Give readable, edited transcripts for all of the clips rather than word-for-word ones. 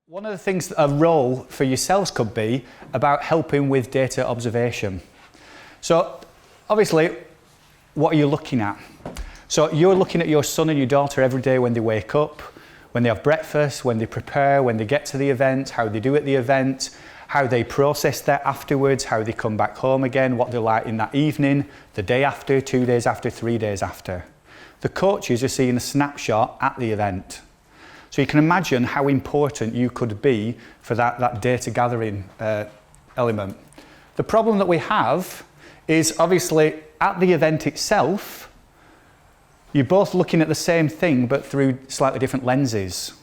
One of the things, a role for yourselves could be about helping with data observation. So obviously, what are you looking at? So you're looking at your son and your daughter every day when they wake up, when they have breakfast, when they prepare, when they get to the event, how they do at the event, how they process that afterwards, how they come back home again, what they're like in that evening, the day after, 2 days after, 3 days after. The coaches are seeing a snapshot at the event. So you can imagine how important you could be for that data gathering element. The problem that we have is obviously at the event itself, you're both looking at the same thing but through slightly different lenses.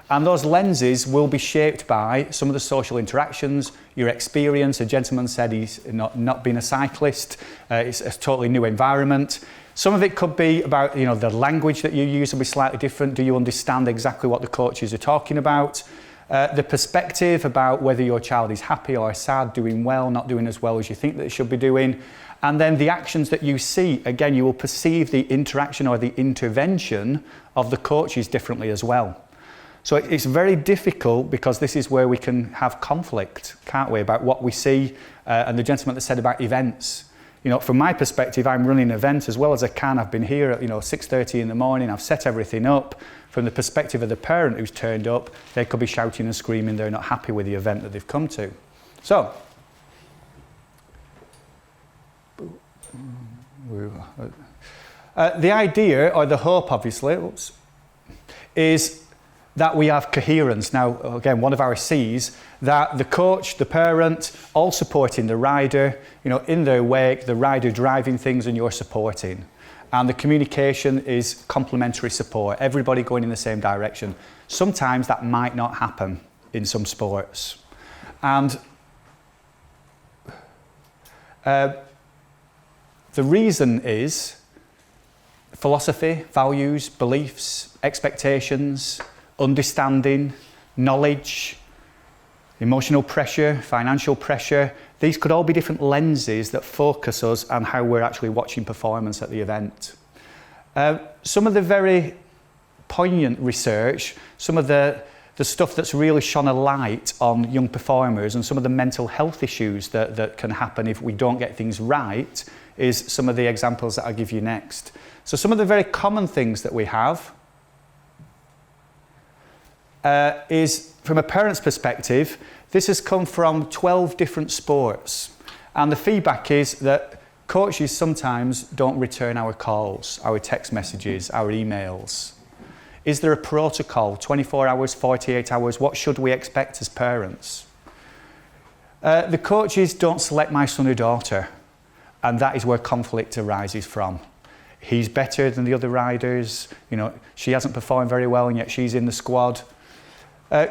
And those lenses will be shaped by some of the social interactions, your experience. A gentleman said he's not been a cyclist, it's a totally new environment. Some of it could be about, the language that you use will be slightly different. Do you understand exactly what the coaches are talking about? The perspective about whether your child is happy or sad, doing well, not doing as well as you think that they should be doing. And then the actions that you see, again, you will perceive the interaction or the intervention of the coaches differently as well. So it's very difficult because this is where we can have conflict, can't we, about what we see. And the gentleman that said about events. From my perspective, I'm running events as well as I can. I've been here at 6:30 in the morning. I've set everything up. From the perspective of the parent who's turned up, they could be shouting and screaming. They're not happy with the event that they've come to. So, the idea, or the hope obviously, is that we have coherence. Now, again, one of our C's, that the coach, the parent, all supporting the rider, in their wake, the rider driving things and you're supporting. And the communication is complementary support, everybody going in the same direction. Sometimes that might not happen in some sports. And the reason is philosophy, values, beliefs, expectations, understanding, knowledge, emotional pressure, financial pressure. These could all be different lenses that focus us on how we're actually watching performance at the event. Some of the very poignant research, some of the stuff that's really shone a light on young performers and some of the mental health issues that can happen if we don't get things right is some of the examples that I'll give you next. So some of the very common things that we have is, from a parent's perspective, this has come from 12 different sports. And the feedback is that coaches sometimes don't return our calls, our text messages, our emails. Is there a protocol, 24 hours, 48 hours? What should we expect as parents? The coaches don't select my son or daughter, and that is where conflict arises from. He's better than the other riders, she hasn't performed very well and yet she's in the squad.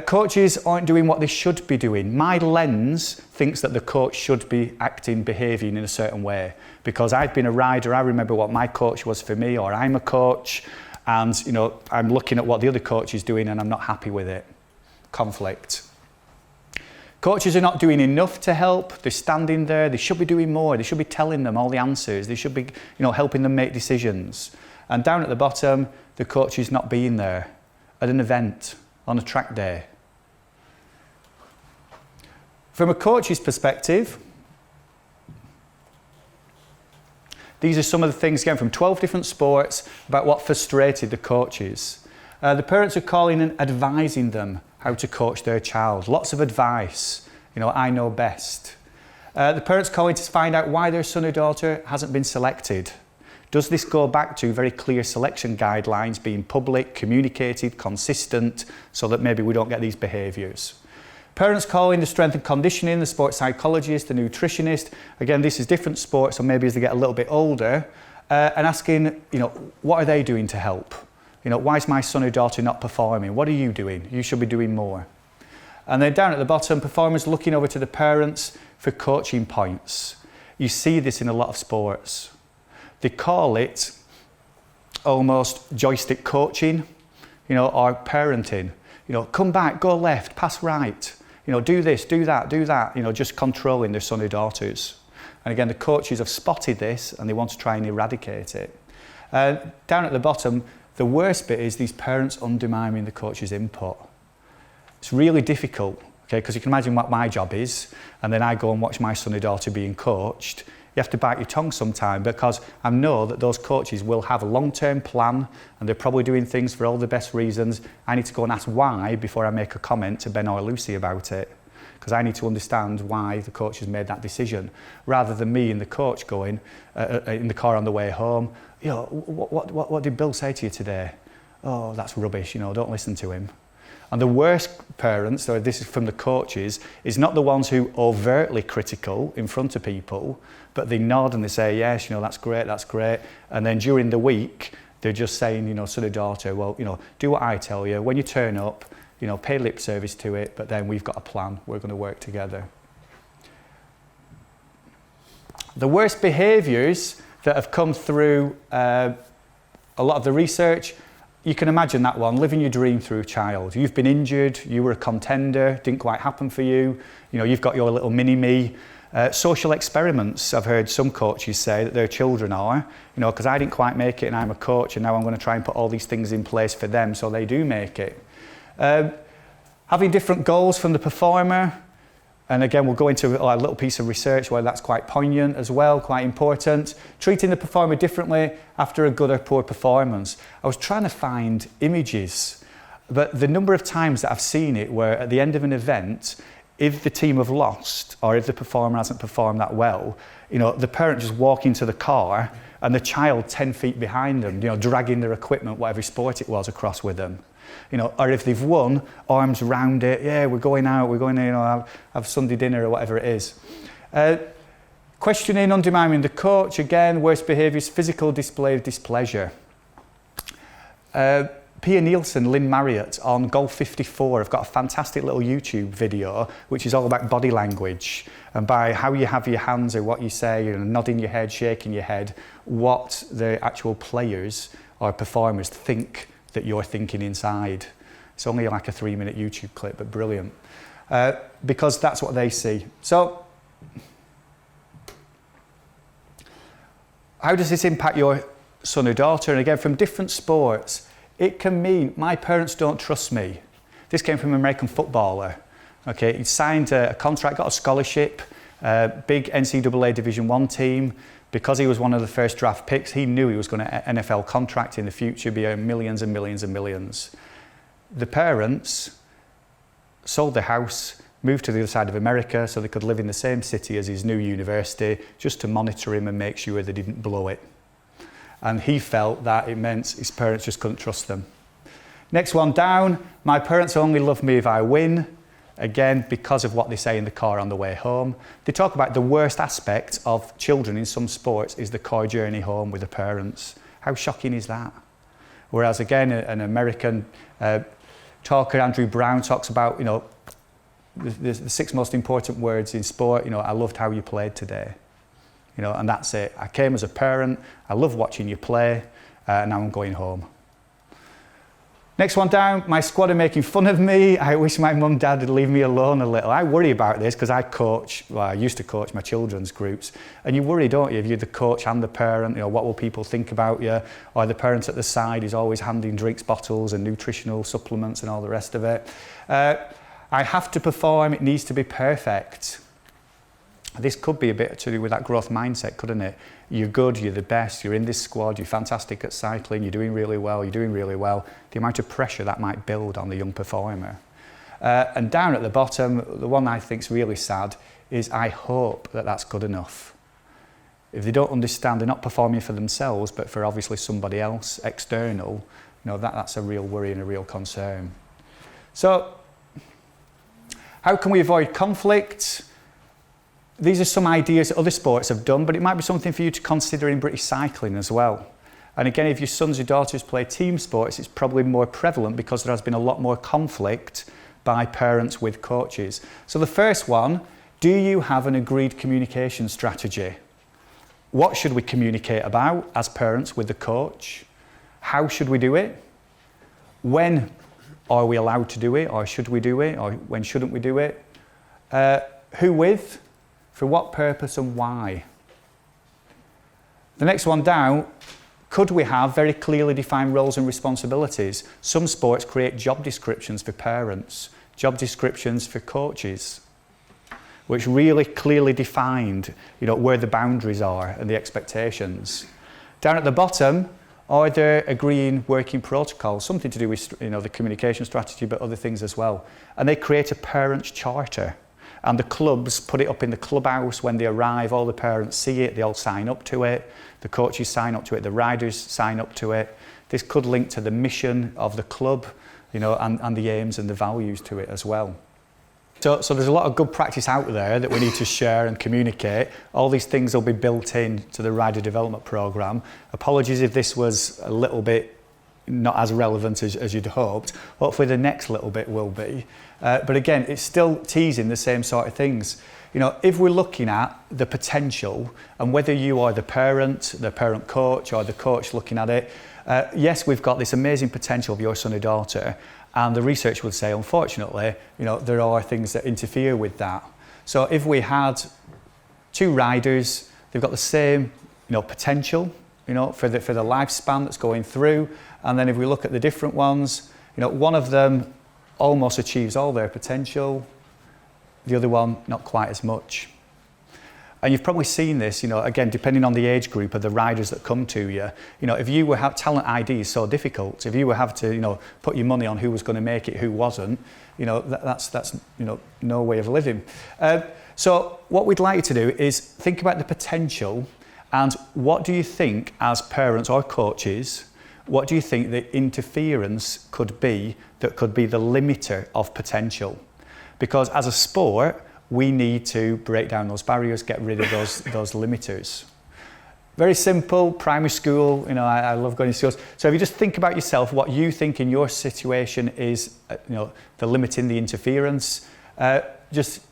Coaches aren't doing what they should be doing. My lens thinks that the coach should be acting, behaving in a certain way. Because I've been a rider, I remember what my coach was for me, or I'm a coach, and I'm looking at what the other coach is doing and I'm not happy with it. Conflict. Coaches are not doing enough to help. They're standing there. They should be doing more. They should be telling them all the answers. They should be, helping them make decisions. And down at the bottom, the coach is not being there at an event, on a track day. From a coach's perspective, these are some of the things, again, from 12 different sports about what frustrated the coaches. The parents are calling and advising them how to coach their child. Lots of advice, I know best. The parents calling to find out why their son or daughter hasn't been selected. Does this go back to very clear selection guidelines being public, communicated, consistent, so that maybe we don't get these behaviours? Parents calling the strength and conditioning, the sports psychologist, the nutritionist. Again, this is different sports, so maybe as they get a little bit older, and asking, what are they doing to help? Why is my son or daughter not performing? What are you doing? You should be doing more. And then down at the bottom, performers looking over to the parents for coaching points. You see this in a lot of sports. They call it almost joystick coaching, or parenting. Come back, go left, pass right, do this, do that, just controlling their son or daughters. And again, the coaches have spotted this and they want to try and eradicate it. Down at the bottom, The worst bit is these parents undermining the coach's input. It's really difficult, okay, because you can imagine what my job is, and then I go and watch my son or daughter being coached. You have to bite your tongue sometime, because I know that those coaches will have a long-term plan and they're probably doing things for all the best reasons. I need to go and ask why before I make a comment to Ben or Lucy about it, because I need to understand why the coach has made that decision, rather than me and the coach going in the car on the way home, you know, what did Bill say to you today? Oh, that's rubbish, you know, don't listen to him. And the worst parents, so this is from the coaches, is not the ones who are overtly critical in front of people, but they nod and they say, yes, you know, that's great. And then during the week, they're just saying, you know, son or daughter, well, you know, do what I tell you. When you turn up, you know, pay lip service to it, but then we've got a plan. We're going to work together. The worst behaviours that have come through a lot of the research, you can imagine that one, living your dream through a child. You've been injured, you were a contender, didn't quite happen for you. You know, you've got your little mini-me. Social experiments, I've heard some coaches say that their children are, you know, because I didn't quite make it and I'm a coach and now I'm going to try and put all these things in place for them so they do make it. Having different goals from the performer, and again we'll go into a little piece of research where that's quite poignant as well, quite important. Treating the performer differently after a good or poor performance. I was trying to find images, but the number of times that I've seen it where at the end of an event, if the team have lost or if the performer hasn't performed that well, you know, the parent just walk into the car and the child 10 feet behind them, you know, dragging their equipment, whatever sport it was, across with them. You know, or if they've won, arms around it, yeah, we're going out, we're going to, you know, have Sunday dinner or whatever it is. Questioning, undermining the coach, again, worst behaviours, physical display of displeasure. Pia Nielsen, Lynn Marriott on Golf 54 have got a fantastic little YouTube video which is all about body language and by how you have your hands or what you say, you know, nodding your head, shaking your head, what the actual players or performers think that you're thinking inside. It's only like a 3-minute YouTube clip, but brilliant. Because that's what they see. So, how does this impact your son or daughter? And again, from different sports, it can mean my parents don't trust me. This came from an American footballer. Okay, he signed a contract, got a scholarship, big NCAA Division I team. Because he was one of the first draft picks, he knew he was going to NFL contract in the future, be earning millions and millions and millions. The parents sold the house, moved to the other side of America so they could live in the same city as his new university, just to monitor him and make sure they didn't blow it. And he felt that it meant his parents just couldn't trust them. Next one down, my parents only love me if I win. Again, because of what they say in the car on the way home. They talk about the worst aspect of children in some sports is the car journey home with the parents. How shocking is that? Whereas again, an American talker, Andrew Brown, talks about, you know, the 6 most important words in sport. You know, I loved how you played today. You know, and that's it. I came as a parent, I love watching you play, and now I'm going home. Next one down, my squad are making fun of me. I wish my mum and dad would leave me alone a little. I worry about this because I used to coach my children's groups. And you worry, don't you, if you're the coach and the parent, you know, what will people think about you? Or the parent at the side is always handing drinks bottles and nutritional supplements and all the rest of it. I have to perform, it needs to be perfect. This could be a bit to do with that growth mindset, couldn't it? You're good, you're the best, you're in this squad, you're fantastic at cycling, you're doing really well. The amount of pressure that might build on the young performer. And down at the bottom, the one I think is really sad is I hope that that's good enough. If they don't understand, they're not performing for themselves, but for obviously somebody else, external, you know, that's a real worry and a real concern. So, how can we avoid conflict? These are some ideas that other sports have done, but it might be something for you to consider in British cycling as well. And again, if your sons or daughters play team sports, it's probably more prevalent because there has been a lot more conflict by parents with coaches. So the first one, do you have an agreed communication strategy? What should we communicate about as parents with the coach? How should we do it? When are we allowed to do it, or should we do it, or when shouldn't we do it? Who with? For what purpose and why? The next one down, could we have very clearly defined roles and responsibilities? Some sports create job descriptions for parents job descriptions for coaches, which really clearly defined, where the boundaries are and the expectations. Down at the bottom, are there agreeing working protocols, something to do with, the communication strategy, but other things as well. And they create a parents' charter. And the clubs put it up in the clubhouse when they arrive. All the parents see it, they all sign up to it. The coaches sign up to it, the riders sign up to it. This could link to the mission of the club, and the aims and the values to it as well. So there's a lot of good practice out there that we need to share and communicate. All these things will be built in to the rider development programme. Apologies if this was a little bit not as relevant as you'd hoped. Hopefully the next little bit will be. But again, it's still teasing the same sort of things. If we're looking at the potential and whether you are the parent coach or the coach looking at it, yes, we've got this amazing potential of your son or daughter. And the research would say, unfortunately, there are things that interfere with that. So if we had 2 riders, they've got the same, potential, for the lifespan that's going through. And then if we look at the different ones, one of them almost achieves all their potential, the other one not quite as much. And you've probably seen this, again, depending on the age group of the riders that come to you. If you were talent ID is so difficult. If you were have to, put your money on who was going to make it, who wasn't, that's no way of living. So what we'd like you to do is think about the potential, and what do you think as parents or coaches, what do you think the interference could be that could be the limiter of potential? Because as a sport, we need to break down those barriers, get rid of those limiters. Very simple, primary school, I love going to schools. So if you just think about yourself, what you think in your situation is, the limiting the interference, just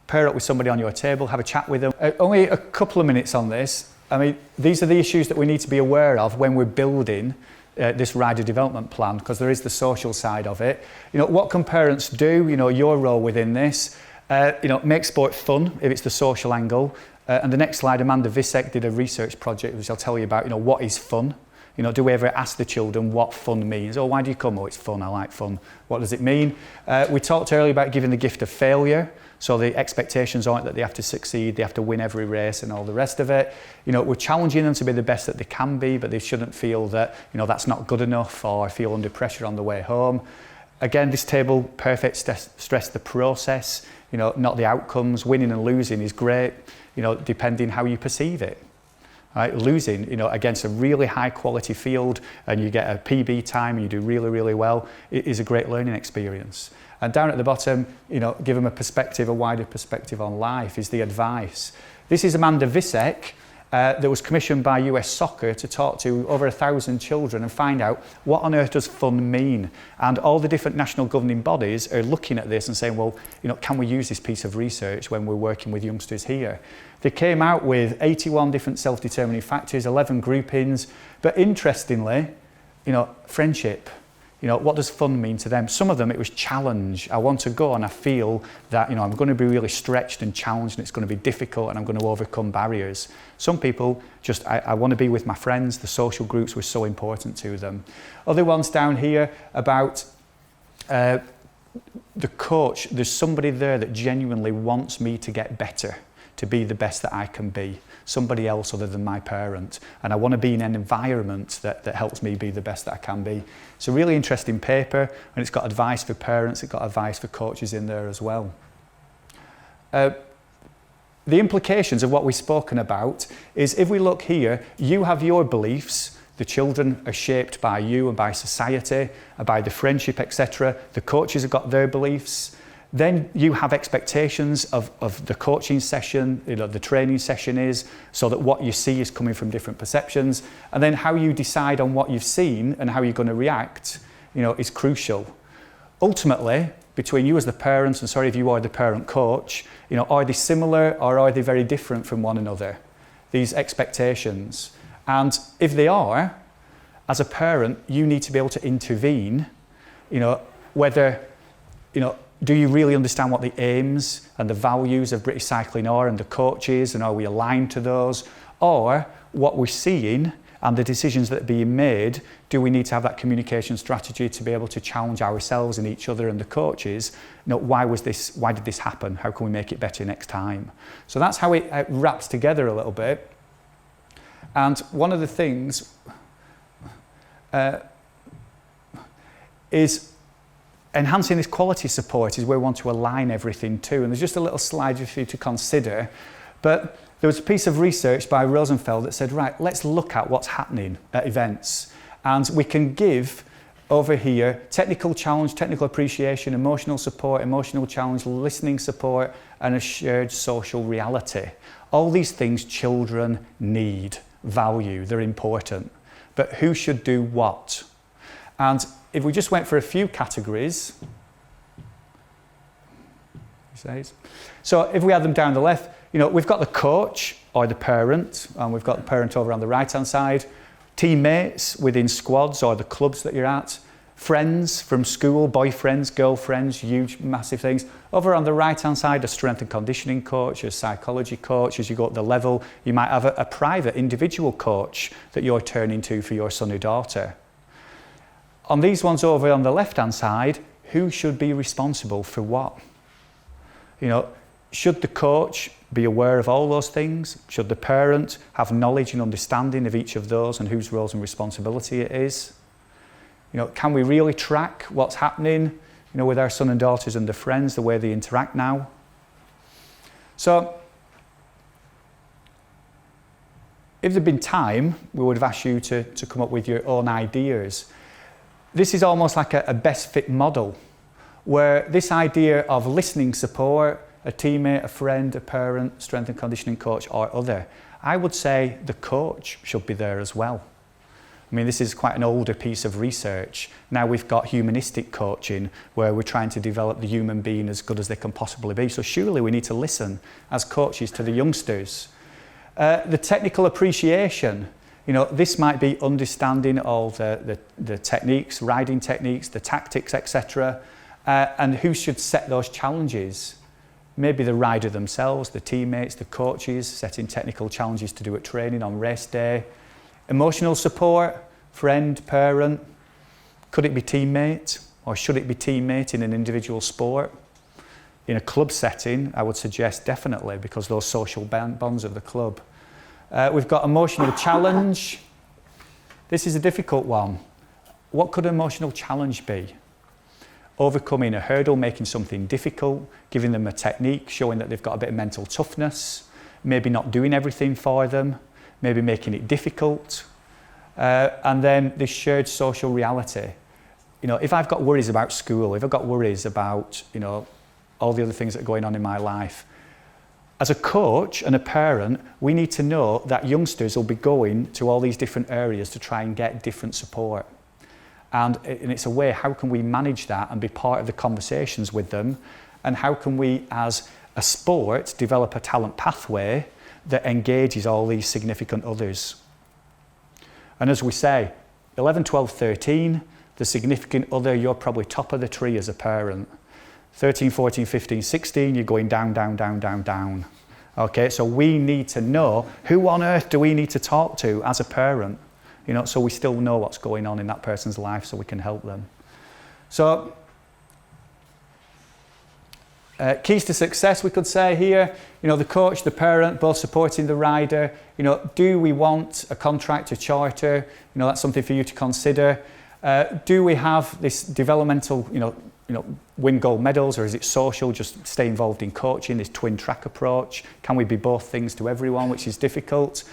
pair up with somebody on your table, have a chat with them. Only a couple of minutes on this. I mean, these are the issues that we need to be aware of when we're building this rider development plan, because there is the social side of it. What can parents do? Your role within this. Make sport fun if it's the social angle. And the next slide, Amanda Visek did a research project which I'll tell you about, what is fun? Do we ever ask the children what fun means? Oh, why do you come? Oh, it's fun, I like fun. What does it mean? We talked earlier about giving the gift of failure. So the expectations aren't that they have to succeed, they have to win every race and all the rest of it. We're challenging them to be the best that they can be, but they shouldn't feel that, that's not good enough or feel under pressure on the way home. Again, this table, perfect stress the process, not the outcomes. Winning and losing is great, depending how you perceive it. Right? Losing, against a really high quality field and you get a PB time and you do really, really well, it is a great learning experience. And down at the bottom, give them a wider perspective on life is the advice. This is Amanda Visek, that was commissioned by US Soccer to talk to over 1,000 children and find out what on earth does fun mean. And all the different national governing bodies are looking at this and saying, well, can we use this piece of research when we're working with youngsters here? They came out with 81 different self-determining factors, 11 groupings, but interestingly, friendship. What does fun mean to them? Some of them, it was challenge. I want to go and I feel that, I'm going to be really stretched and challenged and it's going to be difficult and I'm going to overcome barriers. Some people just, I want to be with my friends. The social groups were so important to them. Other ones down here about the coach. There's somebody there that genuinely wants me to get better, to be the best that I can be. Somebody else other than my parent, and I want to be in an environment that helps me be the best that I can be. It's a really interesting paper, and it's got advice for parents, it's got advice for coaches in there as well. The implications of what we've spoken about is, if we look here, you have your beliefs, the children are shaped by you and by society, by the friendship, etc. The coaches have got their beliefs. Then you have expectations of the coaching session, the training session is, so that what you see is coming from different perceptions. And then how you decide on what you've seen and how you're going to react, is crucial. Ultimately, between you as the parents, and sorry if you are the parent coach, are they similar or are they very different from one another? These expectations. And if they are, as a parent, you need to be able to intervene, whether, do you really understand what the aims and the values of British cycling are and the coaches, and are we aligned to those? Or what we're seeing and the decisions that are being made, do we need to have that communication strategy to be able to challenge ourselves and each other and the coaches? Why did this happen? How can we make it better next time? So that's how it wraps together a little bit. And one of the things is enhancing this quality support is where we want to align everything to. And there's just a little slide for you to consider. But there was a piece of research by Rosenfeld that said, right, let's look at what's happening at events. And we can give over here technical challenge, technical appreciation, emotional support, emotional challenge, listening support, and a shared social reality. All these things children need, value, they're important. But who should do what? And if we just went for a few categories, so if we had them down the left, we've got the coach or the parent, and we've got the parent over on the right-hand side, teammates within squads or the clubs that you're at, friends from school, boyfriends, girlfriends, huge, massive things. Over on the right-hand side, a strength and conditioning coach, a psychology coach. As you go up the level, you might have a private individual coach that you're turning to for your son or daughter. On these ones over on the left-hand side, who should be responsible for what? Should the coach be aware of all those things? Should the parent have knowledge and understanding of each of those and whose roles and responsibility it is? Can we really track what's happening, with our son and daughters and their friends, the way they interact now? So, if there'd been time, we would have asked you to come up with your own ideas. This is almost like a best fit model, where this idea of listening support, a teammate, a friend, a parent, strength and conditioning coach or other, I would say the coach should be there as well. I mean, this is quite an older piece of research. Now we've got humanistic coaching, where we're trying to develop the human being as good as they can possibly be. So surely we need to listen as coaches to the youngsters. The technical appreciation, this might be understanding all the techniques, riding techniques, the tactics, etc. And who should set those challenges? Maybe the rider themselves, the teammates, the coaches, setting technical challenges to do at training on race day. Emotional support, friend, parent. Could it be teammate, or should it be teammate in an individual sport? In a club setting, I would suggest definitely, because those social bonds of the club. We've got emotional challenge. This is a difficult one. What could emotional challenge be? Overcoming a hurdle, making something difficult, giving them a technique, showing that they've got a bit of mental toughness, maybe not doing everything for them, maybe making it difficult. And then this shared social reality. If I've got worries about school, if I've got worries about, all the other things that are going on in my life, as a coach and a parent, we need to know that youngsters will be going to all these different areas to try and get different support. And it's a way, how can we manage that and be part of the conversations with them? And how can we, as a sport, develop a talent pathway that engages all these significant others? And as we say, 11, 12, 13, the significant other, you're probably top of the tree as a parent. 13, 14, 15, 16, you're going down, down, down, down, down. Okay, so we need to know who on earth do we need to talk to as a parent, so we still know what's going on in that person's life so we can help them. So, keys to success, we could say here, the coach, the parent, both supporting the rider. Do we want a contract, a charter? That's something for you to consider. Do we have this developmental, win gold medals, or is it social, just stay involved in coaching, this twin track approach? Can we be both things to everyone, which is difficult?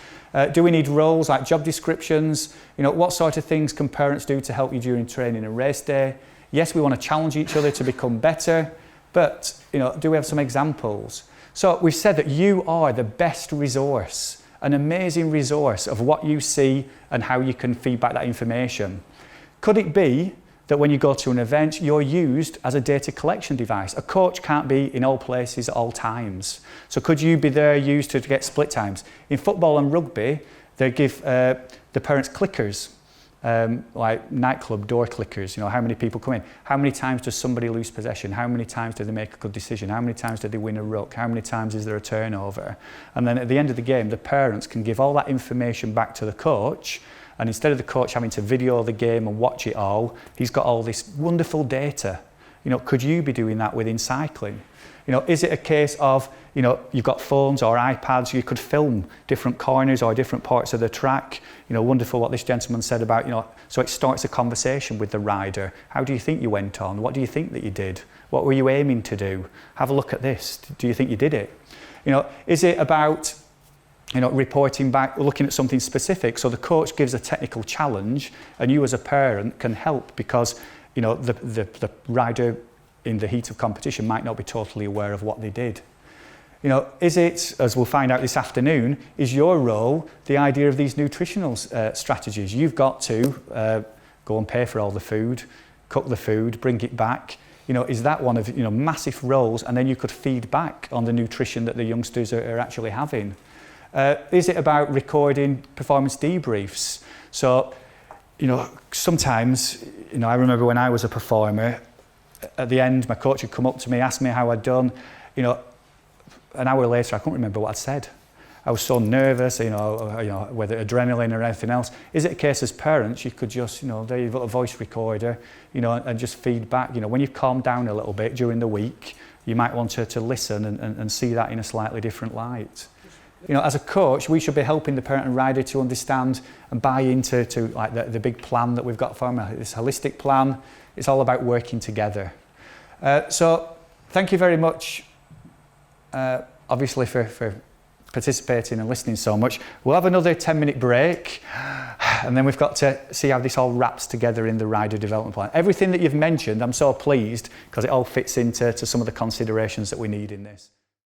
Do we need roles like job descriptions? What sort of things can parents do to help you during training and race day? Yes, we want to challenge each other to become better, but do we have some examples? So we've said that you are the best resource, an amazing resource of what you see and how you can feedback that information. Could it be that when you go to an event, you're used as a data collection device? A coach can't be in all places at all times. So could you be there used to get split times? In football and rugby, they give the parents clickers, like nightclub door clickers, how many people come in, how many times does somebody lose possession, how many times do they make a good decision, how many times do they win a ruck, how many times is there a turnover? And then at the end of the game, the parents can give all that information back to the coach, And instead of the coach having to video the game and watch it all, he's got all this wonderful data. You know, could you be doing that within cycling? You know, is it a case of, you know, you've got phones or iPads, you could film different corners or different parts of the track. You know, wonderful what this gentleman said about, you know, so it starts a conversation with the rider. How do you think you went on? What do you think that you did? What were you aiming to do? Have a look at this. Do you think you did it? You know, is it about, you know, reporting back, looking at something specific? So the coach gives a technical challenge and you as a parent can help because, you know, the rider in the heat of competition might not be totally aware of what they did. You know, is it, as we'll find out this afternoon, is your role the idea of these nutritional strategies? You've got to go and pay for all the food, cook the food, bring it back. You know, is that one of, you know, massive roles? And then you could feed back on the nutrition that the youngsters are actually having. Is it about recording performance debriefs? So, you know, sometimes, you know, I remember when I was a performer, at the end, my coach would come up to me, ask me how I'd done. You know, an hour later, I couldn't remember what I'd said. I was so nervous, you know, whether adrenaline or anything else. Is it a case as parents, you could just, you know, there you've got a voice recorder, you know, and just feed back. You know, when you've calmed down a little bit during the week, you might want to listen and see that in a slightly different light. You know, as a coach, we should be helping the parent and rider to understand and buy into like the big plan that we've got for them, this holistic plan. It's all about working together. So thank you very much, obviously, for participating and listening so much. We'll have another 10-minute break, and then we've got to see how this all wraps together in the rider development plan. Everything that you've mentioned, I'm so pleased, because it all fits into some of the considerations that we need in this.